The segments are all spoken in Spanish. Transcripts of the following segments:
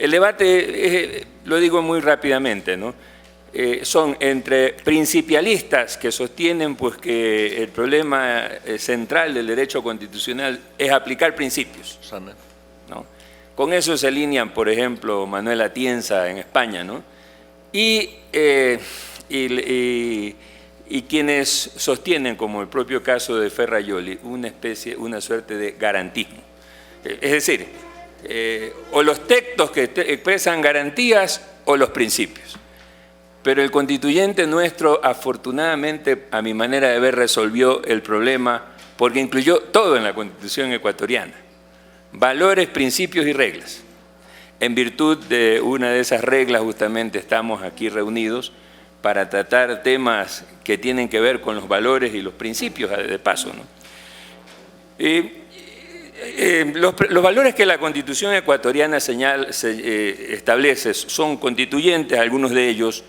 El debate, lo digo muy rápidamente, ¿no? Son entre principialistas que sostienen pues, que el problema central del derecho constitucional es aplicar principios, ¿no? Con eso se alinean, por ejemplo, Manuel Atienza en España, ¿no? Y quienes sostienen, como el propio caso de Ferrajoli, una suerte de garantismo. Es decir, o los textos que expresan garantías o los principios. Pero el constituyente nuestro, afortunadamente, a mi manera de ver, resolvió el problema porque incluyó todo en la Constitución ecuatoriana. Valores, principios y reglas. En virtud de una de esas reglas, justamente estamos aquí reunidos para tratar temas que tienen que ver con los valores y los principios, de paso, ¿no? Los valores que la Constitución ecuatoriana establece son constituyentes, algunos de ellos,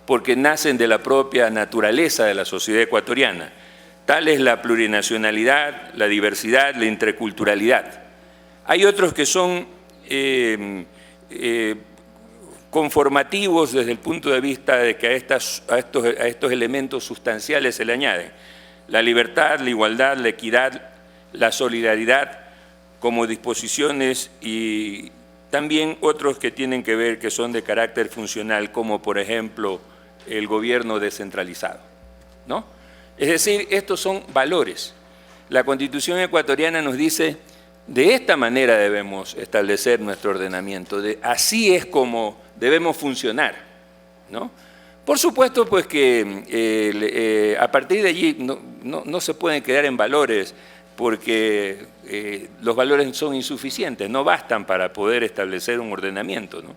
porque nacen de la propia naturaleza de la sociedad ecuatoriana. Tal es la plurinacionalidad, la diversidad, la interculturalidad. Hay otros que son conformativos desde el punto de vista de que a estos elementos sustanciales se le añaden la libertad, la igualdad, la equidad, la solidaridad como disposiciones, y también otros que tienen que ver, que son de carácter funcional, como por ejemplo el gobierno descentralizado, ¿no? Es decir, estos son valores. La Constitución ecuatoriana nos dice, de esta manera debemos establecer nuestro ordenamiento, así es como debemos funcionar, ¿no? Por supuesto, pues que a partir de allí no se pueden quedar en valores, porque los valores son insuficientes, no bastan para poder establecer un ordenamiento, ¿no?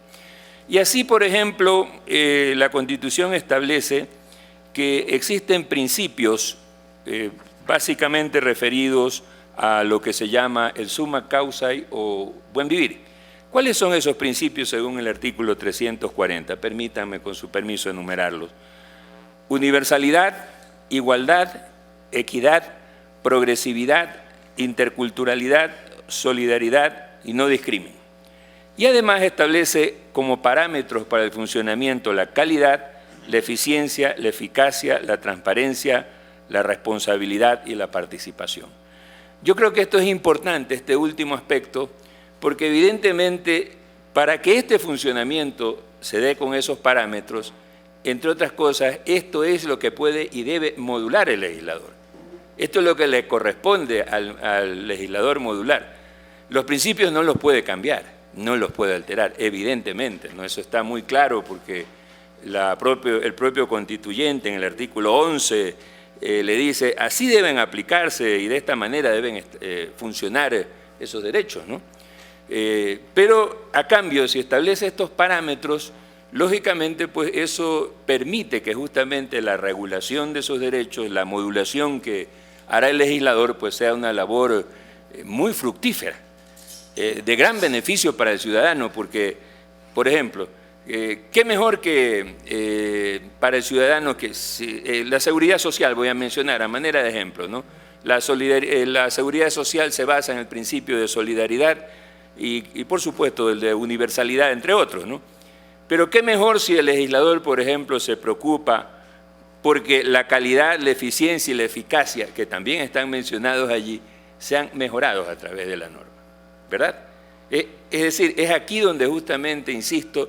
Y así, por ejemplo, la Constitución establece que existen principios básicamente referidos a lo que se llama el summa causae o buen vivir. ¿Cuáles son esos principios según el artículo 340? Permítanme, con su permiso, enumerarlos. Universalidad, igualdad, equidad, progresividad, interculturalidad, solidaridad y no discrimen. Y además establece como parámetros para el funcionamiento la calidad, la eficiencia, la eficacia, la transparencia, la responsabilidad y la participación. Yo creo que esto es importante, este último aspecto, porque evidentemente para que este funcionamiento se dé con esos parámetros, entre otras cosas, esto es lo que puede y debe modular el legislador. Esto es lo que le corresponde al legislador modular. Los principios no los puede cambiar, no los puede alterar, evidentemente, ¿no? Eso está muy claro porque el propio constituyente en el artículo 11 le dice, así deben aplicarse y de esta manera deben funcionar esos derechos, ¿no? Pero a cambio, si establece estos parámetros, lógicamente pues eso permite que justamente la regulación de esos derechos, la modulación que hará el legislador, pues sea una labor muy fructífera, de gran beneficio para el ciudadano, porque, por ejemplo, ¿qué mejor que para el ciudadano que la seguridad social, voy a mencionar a manera de ejemplo, ¿no? La seguridad social se basa en el principio de solidaridad y por supuesto el de universalidad, entre otros, ¿no? Pero qué mejor si el legislador, por ejemplo, se preocupa porque la calidad, la eficiencia y la eficacia, que también están mencionados allí, sean mejorados a través de la norma, ¿verdad? Es decir, es aquí donde justamente, insisto,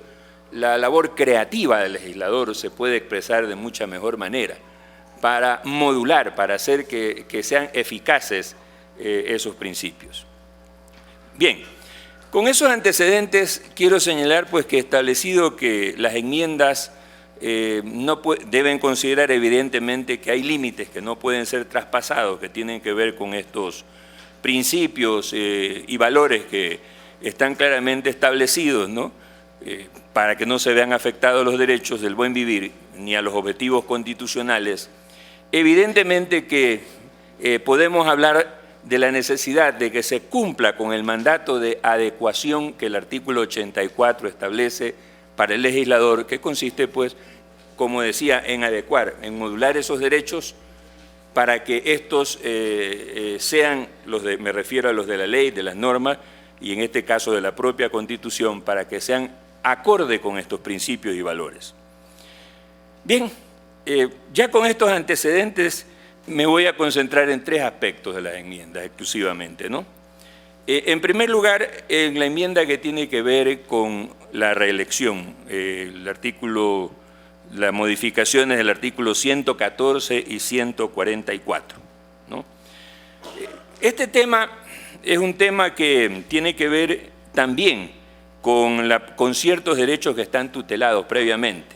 la labor creativa del legislador se puede expresar de mucha mejor manera para modular, para hacer que sean eficaces esos principios. Bien, con esos antecedentes quiero señalar pues que establecido que las enmiendas deben considerar evidentemente que hay límites que no pueden ser traspasados, que tienen que ver con estos principios y valores que están claramente establecidos, ¿no? Para que no se vean afectados los derechos del buen vivir ni a los objetivos constitucionales. Evidentemente que podemos hablar de la necesidad de que se cumpla con el mandato de adecuación que el artículo 84 establece para el legislador, que consiste, pues, como decía, en adecuar, en modular esos derechos para que estos sean, me refiero a los de la ley, de las normas, y en este caso de la propia Constitución, para que sean acorde con estos principios y valores. Bien, ya con estos antecedentes me voy a concentrar en tres aspectos de las enmiendas exclusivamente, ¿no? En primer lugar, en la enmienda que tiene que ver con la reelección, las modificaciones del artículo 114 y 144, ¿no? Este tema es un tema que tiene que ver también con ciertos derechos que están tutelados previamente.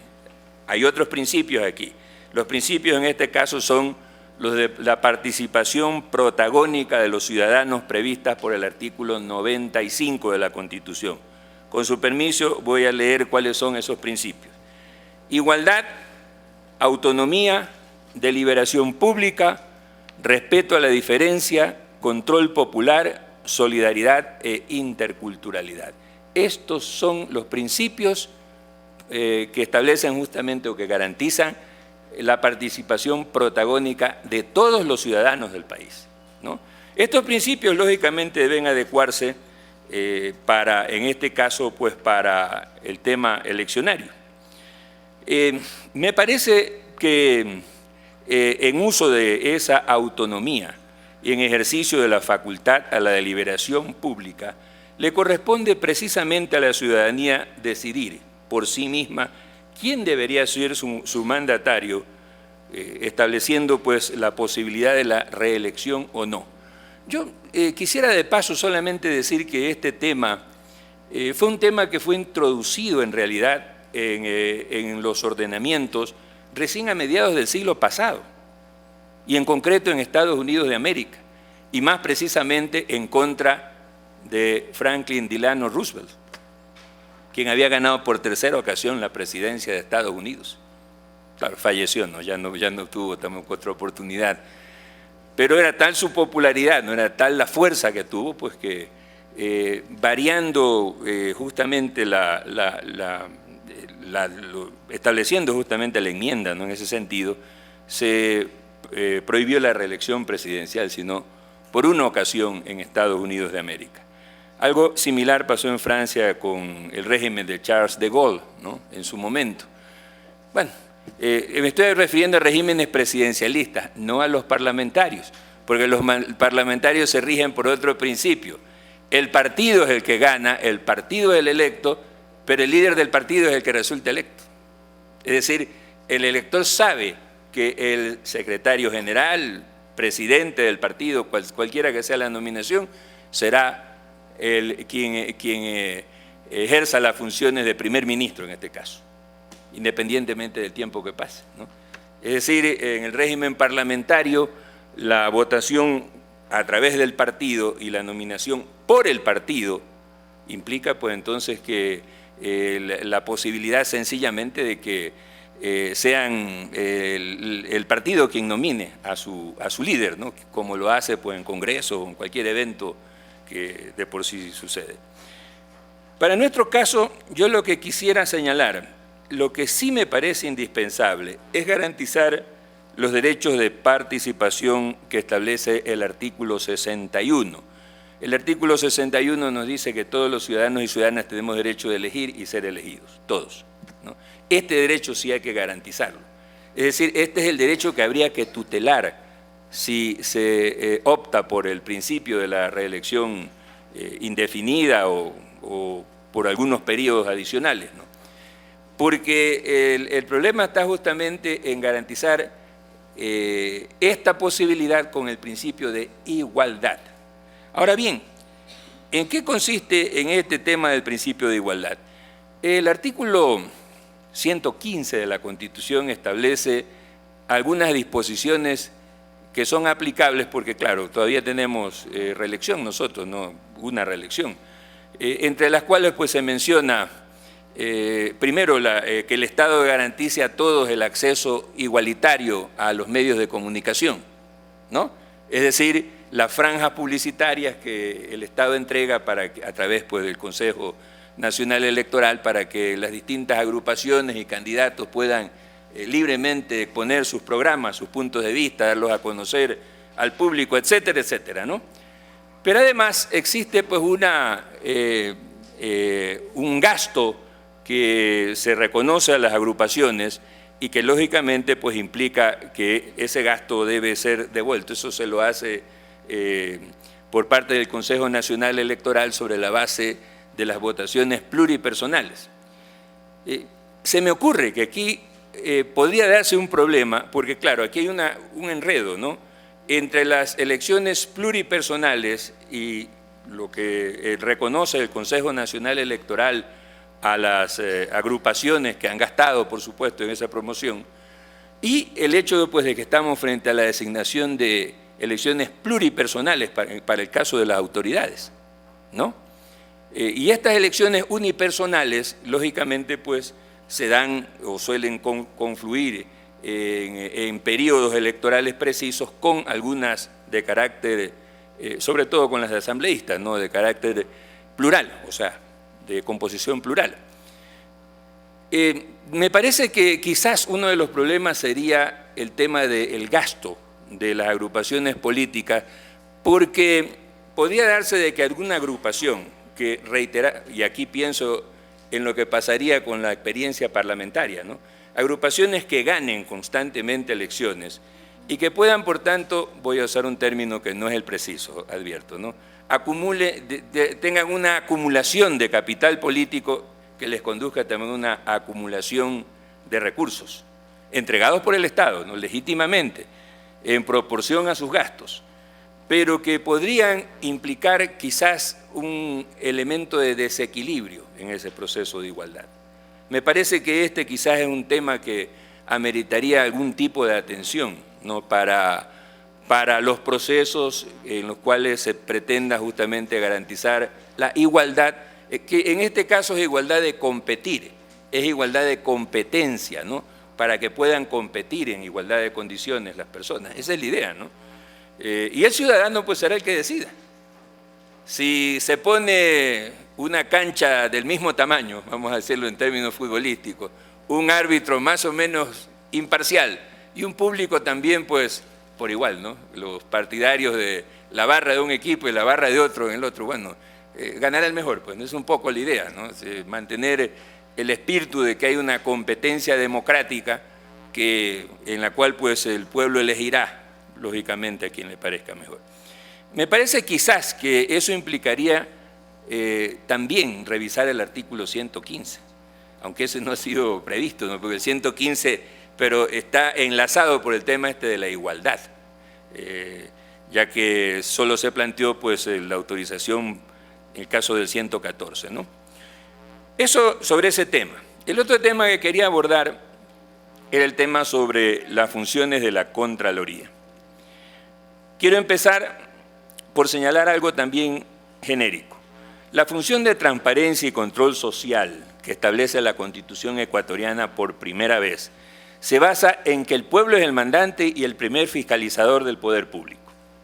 Hay otros principios aquí. Los principios en este caso son los de la participación protagónica de los ciudadanos previstas por el artículo 95 de la Constitución. Con su permiso voy a leer cuáles son esos principios. Igualdad, autonomía, deliberación pública, respeto a la diferencia, control popular, solidaridad e interculturalidad. Estos son los principios que establecen justamente o que garantizan la participación protagónica de todos los ciudadanos del país, ¿no? Estos principios, lógicamente, deben adecuarse en este caso, pues para el tema eleccionario. Me parece que en uso de esa autonomía y en ejercicio de la facultad a la deliberación pública, le corresponde precisamente a la ciudadanía decidir por sí misma quién debería ser su mandatario, estableciendo pues la posibilidad de la reelección o no. Yo quisiera de paso solamente decir que este tema fue un tema que fue introducido en realidad en los ordenamientos recién a mediados del siglo pasado, y en concreto en Estados Unidos de América, y más precisamente en contra de Franklin Delano Roosevelt, quien había ganado por tercera ocasión la presidencia de Estados Unidos. Claro, falleció, ¿no? Ya no tuvo tampoco otra oportunidad. Pero era tal su popularidad, no era tal la fuerza que tuvo, pues que variando justamente estableciendo justamente la enmienda, ¿no? En ese sentido, se prohibió la reelección presidencial, sino por una ocasión en Estados Unidos de América. Algo similar pasó en Francia con el régimen de Charles de Gaulle, ¿no? En su momento. Bueno, me estoy refiriendo a regímenes presidencialistas, no a los parlamentarios, porque los parlamentarios se rigen por otro principio. El partido es el que gana, el partido es el electo, pero el líder del partido es el que resulta electo. Es decir, el elector sabe que el secretario general, presidente del partido, cualquiera que sea la nominación, será quien ejerza las funciones de primer ministro en este caso, independientemente del tiempo que pase, ¿no? Es decir, en el régimen parlamentario, la votación a través del partido y la nominación por el partido implica pues entonces que la posibilidad sencillamente de que sean el partido quien nomine a su líder, ¿no? Como lo hace pues en Congreso o en cualquier evento que de por sí sucede. Para nuestro caso, yo lo que quisiera señalar, lo que sí me parece indispensable es garantizar los derechos de participación que establece el artículo 61. El artículo 61 nos dice que todos los ciudadanos y ciudadanas tenemos derecho de elegir y ser elegidos, todos, ¿no? Este derecho sí hay que garantizarlo. Es decir, este es el derecho que habría que tutelar si se opta por el principio de la reelección indefinida o por algunos periodos adicionales, ¿no? Porque el problema está justamente en garantizar esta posibilidad con el principio de igualdad. Ahora bien, ¿en qué consiste en este tema del principio de igualdad? El artículo 115 de la Constitución establece algunas disposiciones que son aplicables porque, claro, todavía tenemos reelección nosotros, no una reelección, entre las cuales pues se menciona primero que el Estado garantice a todos el acceso igualitario a los medios de comunicación, ¿no? Es decir, las franjas publicitarias que el Estado entrega a través pues, del Consejo Nacional Electoral para que las distintas agrupaciones y candidatos puedan libremente exponer sus programas, sus puntos de vista, darlos a conocer al público, etcétera, etcétera, ¿no? Pero además existe pues un gasto que se reconoce a las agrupaciones y que lógicamente pues implica que ese gasto debe ser devuelto. Eso se lo hace por parte del Consejo Nacional Electoral sobre la base de las votaciones pluripersonales. Se me ocurre que aquí podría darse un problema, porque claro, aquí hay un enredo, ¿no?, entre las elecciones pluripersonales y lo que reconoce el Consejo Nacional Electoral a las agrupaciones que han gastado, por supuesto, en esa promoción, y el hecho pues, de que estamos frente a la designación de elecciones pluripersonales para el caso de las autoridades, ¿no? Y estas elecciones unipersonales, lógicamente, pues, se dan o suelen confluir en periodos electorales precisos con algunas de carácter, sobre todo con las asambleístas, ¿no?, de carácter plural, o sea, de composición plural. Me parece que quizás uno de los problemas sería el tema del gasto de las agrupaciones políticas, porque podría darse de que alguna agrupación que reitera, y aquí pienso en lo que pasaría con la experiencia parlamentaria, ¿no?, agrupaciones que ganen constantemente elecciones y que puedan, por tanto, voy a usar un término que no es el preciso, advierto, ¿no?, tengan una acumulación de capital político que les conduzca también a una acumulación de recursos entregados por el Estado, ¿no?, legítimamente, en proporción a sus gastos, pero que podrían implicar quizás un elemento de desequilibrio en ese proceso de igualdad. Me parece que quizás es un tema que ameritaría algún tipo de atención, ¿no?, para los procesos en los cuales se pretenda justamente garantizar la igualdad, que en este caso es igualdad de competir, es igualdad de competencia, ¿no?, para que puedan competir en igualdad de condiciones las personas. Esa es la idea, ¿no? Y el ciudadano pues será el que decida. Si se pone una cancha del mismo tamaño, vamos a decirlo en términos futbolísticos, un árbitro más o menos imparcial y un público también pues por igual, ¿no?, los partidarios de la barra de un equipo y la barra de otro en el otro, bueno, ganará el mejor, pues es un poco la idea, ¿no?, mantener el espíritu de que hay una competencia democrática en la cual pues el pueblo elegirá lógicamente a quien le parezca mejor. Me parece quizás que eso implicaría también revisar el artículo 115, aunque ese no ha sido previsto, ¿no?, porque el 115, pero está enlazado por el tema de la igualdad, ya que solo se planteó pues la autorización en el caso del 114, ¿no? Eso sobre ese tema. El otro tema que quería abordar era el tema sobre las funciones de la Contraloría. Quiero empezar por señalar algo también genérico. La función de transparencia y control social que establece la Constitución ecuatoriana por primera vez se basa en que el pueblo es el mandante y el primer fiscalizador del poder público.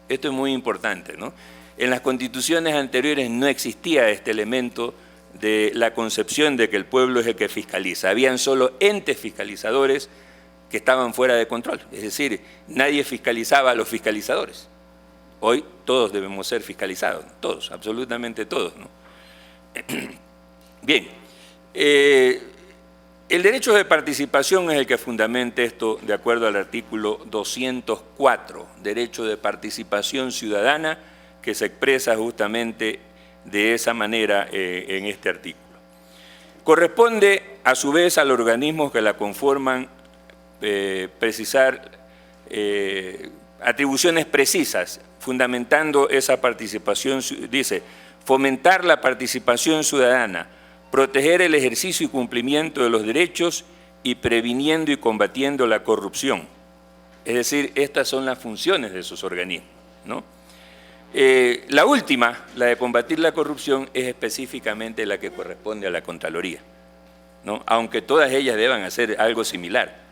Esto es muy importante, ¿no? En las constituciones anteriores no existía este elemento de la concepción de que el pueblo es el que fiscaliza. Habían solo entes fiscalizadores que estaban fuera de control, es decir, nadie fiscalizaba a los fiscalizadores. Hoy todos debemos ser fiscalizados, todos, absolutamente todos, ¿no? Bien, el derecho de participación es el que fundamenta esto de acuerdo al artículo 204, derecho de participación ciudadana, que se expresa justamente de esa manera en este artículo. Corresponde a su vez a los organismos que la conforman precisar atribuciones precisas, fundamentando esa participación, dice, fomentar la participación ciudadana, proteger el ejercicio y cumplimiento de los derechos y previniendo y combatiendo la corrupción. Es decir, estas son las funciones de esos organismos, ¿no? La última, la de combatir la corrupción, es específicamente la que corresponde a la Contraloría, ¿no?, aunque todas ellas deban hacer algo similar,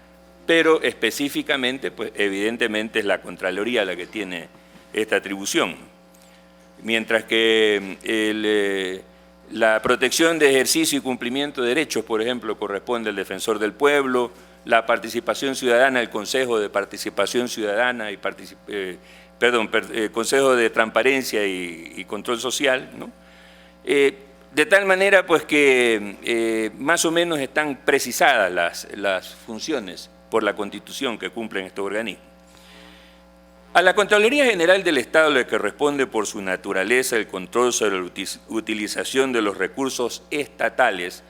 pero específicamente, pues evidentemente es la Contraloría la que tiene esta atribución, mientras que la protección de ejercicio y cumplimiento de derechos, por ejemplo, corresponde al Defensor del Pueblo, la participación ciudadana, el Consejo de Participación Ciudadana y Consejo de Transparencia y Control Social, ¿no? De tal manera pues que más o menos están precisadas las funciones por la Constitución que cumplen estos organismos. A la Contraloría General del Estado le corresponde por su naturaleza el control sobre la utilización de los recursos estatales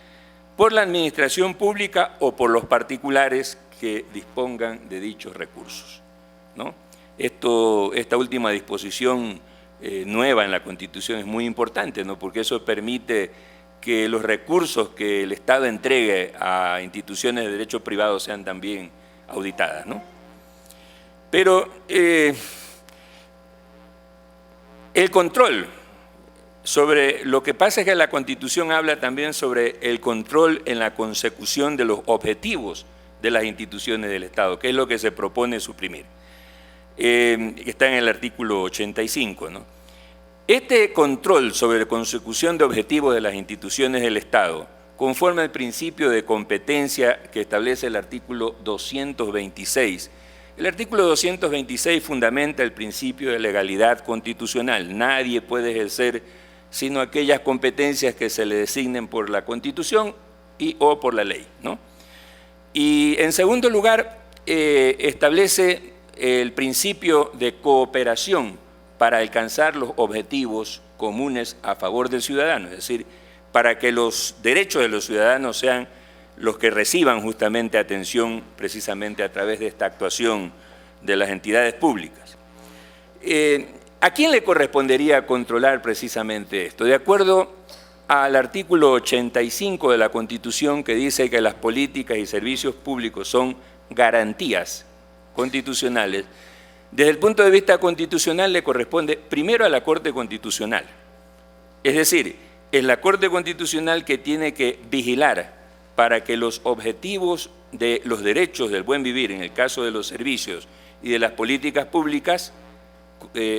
por la administración pública o por los particulares que dispongan de dichos recursos, ¿no? Esta última disposición nueva en la Constitución es muy importante, ¿no? Porque eso permite que los recursos que el Estado entregue a instituciones de derecho privado sean también auditadas, ¿no? Pero el control sobre lo que pasa es que la Constitución habla también sobre el control en la consecución de los objetivos de las instituciones del Estado, que es lo que se propone suprimir. Está en el artículo 85, ¿no? Este control sobre la consecución de objetivos de las instituciones del Estado, conforme al principio de competencia que establece el artículo 226. El artículo 226 fundamenta el principio de legalidad constitucional. Nadie puede ejercer sino aquellas competencias que se le designen por la Constitución o por la ley, ¿no? Y en segundo lugar, establece el principio de cooperación para alcanzar los objetivos comunes a favor del ciudadano, es decir, para que los derechos de los ciudadanos sean los que reciban justamente atención precisamente a través de esta actuación de las entidades públicas. ¿A quién le correspondería controlar precisamente esto? De acuerdo al artículo 85 de la Constitución, que dice que las políticas y servicios públicos son garantías constitucionales, desde el punto de vista constitucional le corresponde primero a la Corte Constitucional. Es decir, es la Corte Constitucional que tiene que vigilar para que los objetivos de los derechos del buen vivir, en el caso de los servicios y de las políticas públicas,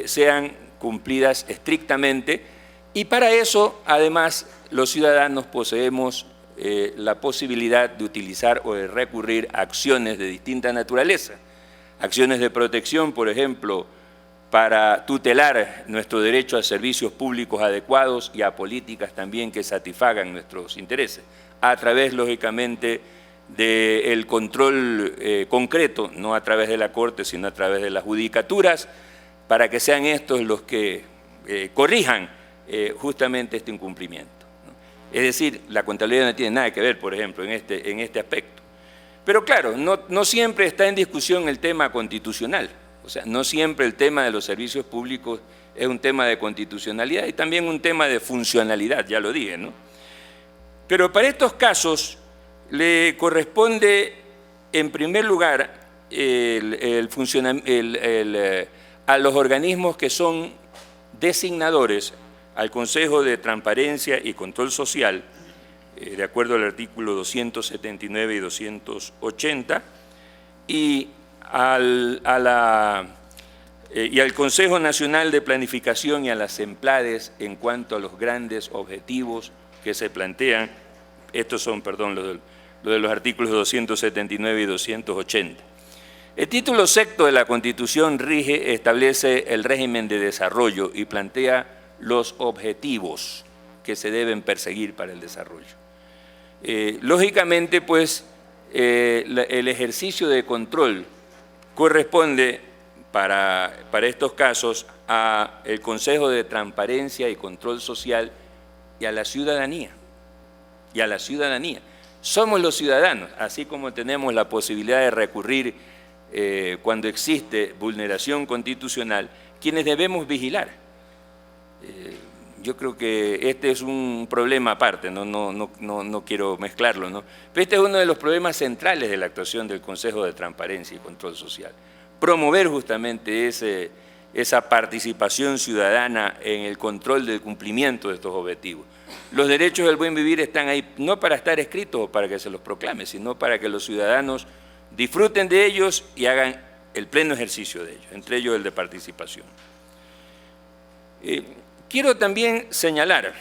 sean cumplidas estrictamente, y para eso, además, los ciudadanos poseemos la posibilidad de utilizar o de recurrir a acciones de distinta naturaleza, acciones de protección, por ejemplo, para tutelar nuestro derecho a servicios públicos adecuados y a políticas también que satisfagan nuestros intereses, a través, lógicamente, del control concreto, no a través de la Corte, sino a través de las judicaturas, para que sean estos los que corrijan justamente este incumplimiento, ¿no? Es decir, la Contraloría no tiene nada que ver, por ejemplo, en este aspecto. Pero claro, no siempre está en discusión el tema constitucional, o sea, no siempre el tema de los servicios públicos es un tema de constitucionalidad y también un tema de funcionalidad, ya lo dije, ¿no? Pero para estos casos le corresponde, en primer lugar, a los organismos que son designadores, al Consejo de Transparencia y Control Social, de acuerdo al artículo 279 y 280, y al Consejo Nacional de Planificación y a las EMPLADES en cuanto a los grandes objetivos que se plantean. Estos son, perdón, los de los artículos 279 y 280. El título sexto de la Constitución establece el régimen de desarrollo y plantea los objetivos que se deben perseguir para el desarrollo. Lógicamente, pues, el ejercicio de control corresponde para estos casos al Consejo de Transparencia y Control Social y a la ciudadanía. Somos los ciudadanos, así como tenemos la posibilidad de recurrir cuando existe vulneración constitucional, quienes debemos vigilar. Yo creo que este es un problema aparte, no quiero mezclarlo, ¿no? Pero este es uno de los problemas centrales de la actuación del Consejo de Transparencia y Control Social. Promover justamente esa participación ciudadana en el control del cumplimiento de estos objetivos. Los derechos del buen vivir están ahí no para estar escritos o para que se los proclame, sino para que los ciudadanos disfruten de ellos y hagan el pleno ejercicio de ellos, entre ellos el de participación. Quiero también señalar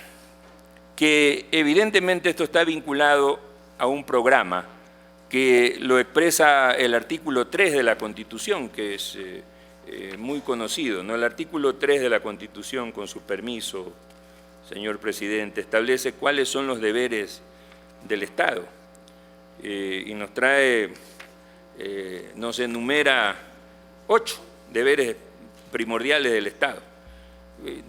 que evidentemente esto está vinculado a un programa que lo expresa el artículo 3 de la Constitución, que es muy conocido, ¿no? El artículo 3 de la Constitución, con su permiso, señor presidente, establece cuáles son los deberes del Estado y nos enumera 8 deberes primordiales del Estado.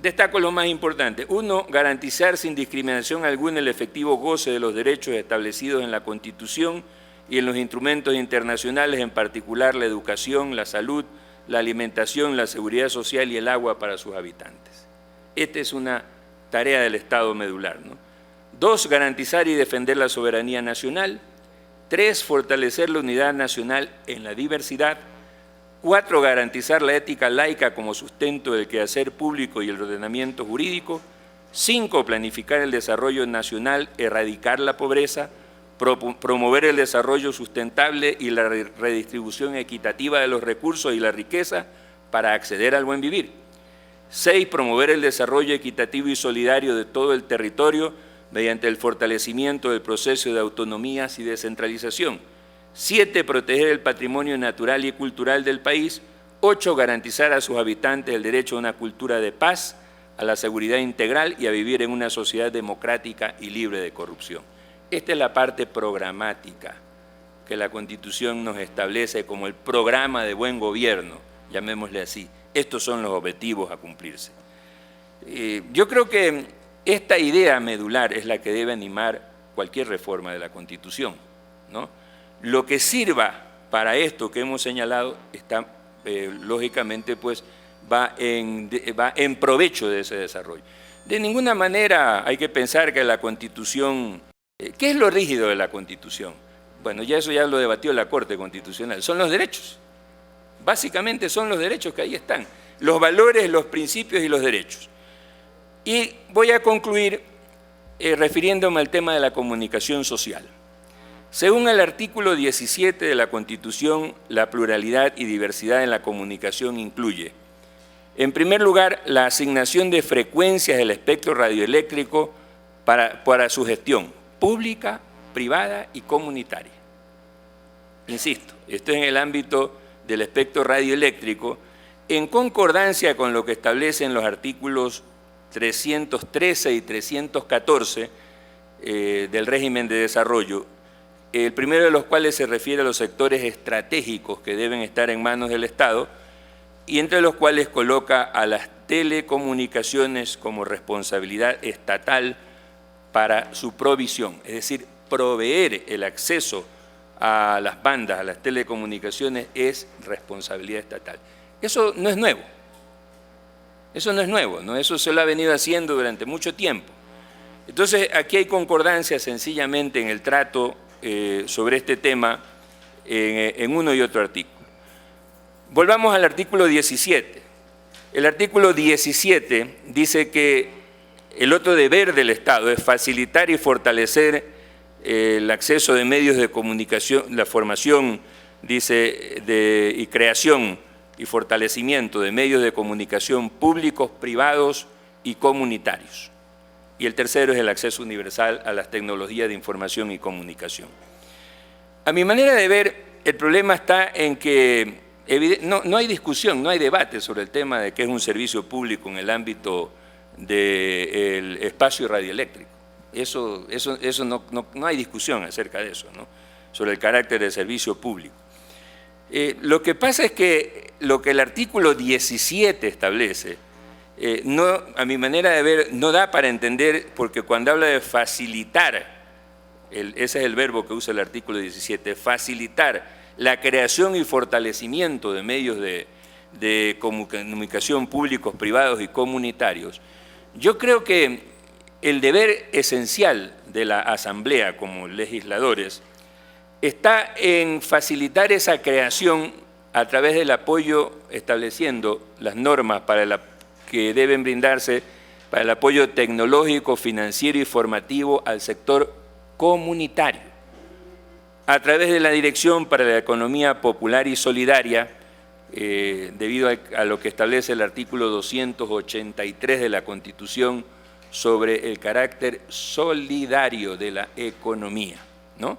Destaco los más importantes. 1, garantizar sin discriminación alguna el efectivo goce de los derechos establecidos en la Constitución y en los instrumentos internacionales, en particular la educación, la salud, la alimentación, la seguridad social y el agua para sus habitantes. Esta es una tarea del Estado medular, ¿no? 2, garantizar y defender la soberanía nacional. 3, fortalecer la unidad nacional en la diversidad. 4, garantizar la ética laica como sustento del quehacer público y el ordenamiento jurídico. 5, planificar el desarrollo nacional, erradicar la pobreza, promover el desarrollo sustentable y la redistribución equitativa de los recursos y la riqueza para acceder al buen vivir. 6, promover el desarrollo equitativo y solidario de todo el territorio mediante el fortalecimiento del proceso de autonomías y descentralización. 7, proteger el patrimonio natural y cultural del país. 8, garantizar a sus habitantes el derecho a una cultura de paz, a la seguridad integral y a vivir en una sociedad democrática y libre de corrupción. Esta es la parte programática que la Constitución nos establece como el programa de buen gobierno, llamémosle así. Estos son los objetivos a cumplirse. Yo creo que esta idea medular es la que debe animar cualquier reforma de la Constitución, ¿no? Lo que sirva para esto que hemos señalado está, lógicamente, pues va en provecho de ese desarrollo. De ninguna manera hay que pensar que la Constitución... ¿Qué es lo rígido de la Constitución? Bueno, eso ya lo debatió la Corte Constitucional. Son los derechos. Básicamente son los derechos que ahí están. Los valores, los principios y los derechos. Y voy a concluir refiriéndome al tema de la comunicación social. Según el artículo 17 de la Constitución, la pluralidad y diversidad en la comunicación incluye, en primer lugar, la asignación de frecuencias del espectro radioeléctrico para su gestión pública, privada y comunitaria. Insisto, esto es en el ámbito del espectro radioeléctrico, en concordancia con lo que establecen los artículos 313 y 314 del régimen de desarrollo, el primero de los cuales se refiere a los sectores estratégicos que deben estar en manos del Estado y entre los cuales coloca a las telecomunicaciones como responsabilidad estatal para su provisión, es decir, proveer el acceso a las bandas, a las telecomunicaciones, es responsabilidad estatal. Eso no es nuevo. Eso no es nuevo, ¿no? Eso se lo ha venido haciendo durante mucho tiempo. Entonces, aquí hay concordancia sencillamente en el trato sobre este tema en uno y otro artículo. Volvamos al artículo 17. El artículo 17 dice que el otro deber del Estado es facilitar y fortalecer el acceso de medios de comunicación, la formación, dice, y creación y fortalecimiento de medios de comunicación públicos, privados y comunitarios. Y el tercero es el acceso universal a las tecnologías de información y comunicación. A mi manera de ver, el problema está en que no hay discusión, no hay debate sobre el tema de qué es un servicio público en el ámbito del espacio radioeléctrico. Eso no hay discusión acerca de eso, ¿no? Sobre el carácter del servicio público. Lo que pasa es que lo que el artículo 17 establece, a mi manera de ver, no da para entender, porque cuando habla de facilitar, ese es el verbo que usa el artículo 17, facilitar la creación y fortalecimiento de medios de comunicación públicos, privados y comunitarios. Yo creo que el deber esencial de la Asamblea como legisladores está en facilitar esa creación a través del apoyo, estableciendo las normas que deben brindarse para el apoyo tecnológico, financiero y formativo al sector comunitario, a través de la Dirección para la Economía Popular y Solidaria, debido a lo que establece el artículo 283 de la Constitución sobre el carácter solidario de la economía, ¿no?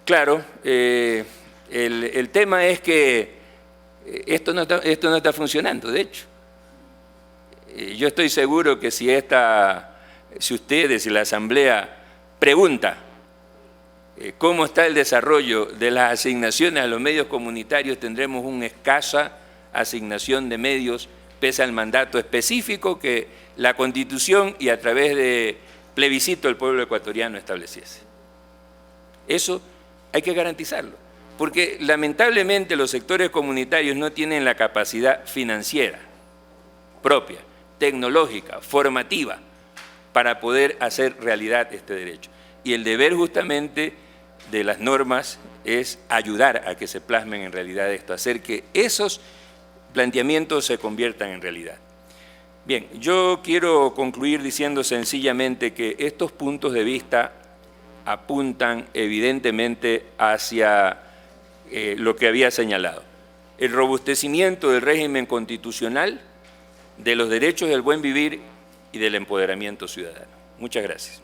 Claro, el tema es que esto no está funcionando, de hecho. Yo estoy seguro que si ustedes y la Asamblea pregunta cómo está el desarrollo de las asignaciones a los medios comunitarios, tendremos una escasa asignación de medios pese al mandato específico que la Constitución y a través de plebiscito el pueblo ecuatoriano estableciese. Eso hay que garantizarlo, porque lamentablemente los sectores comunitarios no tienen la capacidad financiera propia, tecnológica, formativa, para poder hacer realidad este derecho. Y el deber justamente de las normas es ayudar a que se plasmen en realidad esto, hacer que esos planteamientos se conviertan en realidad. Bien, yo quiero concluir diciendo sencillamente que estos puntos de vista apuntan evidentemente hacia lo que había señalado. El robustecimiento del régimen constitucional, de los derechos del buen vivir y del empoderamiento ciudadano. Muchas gracias.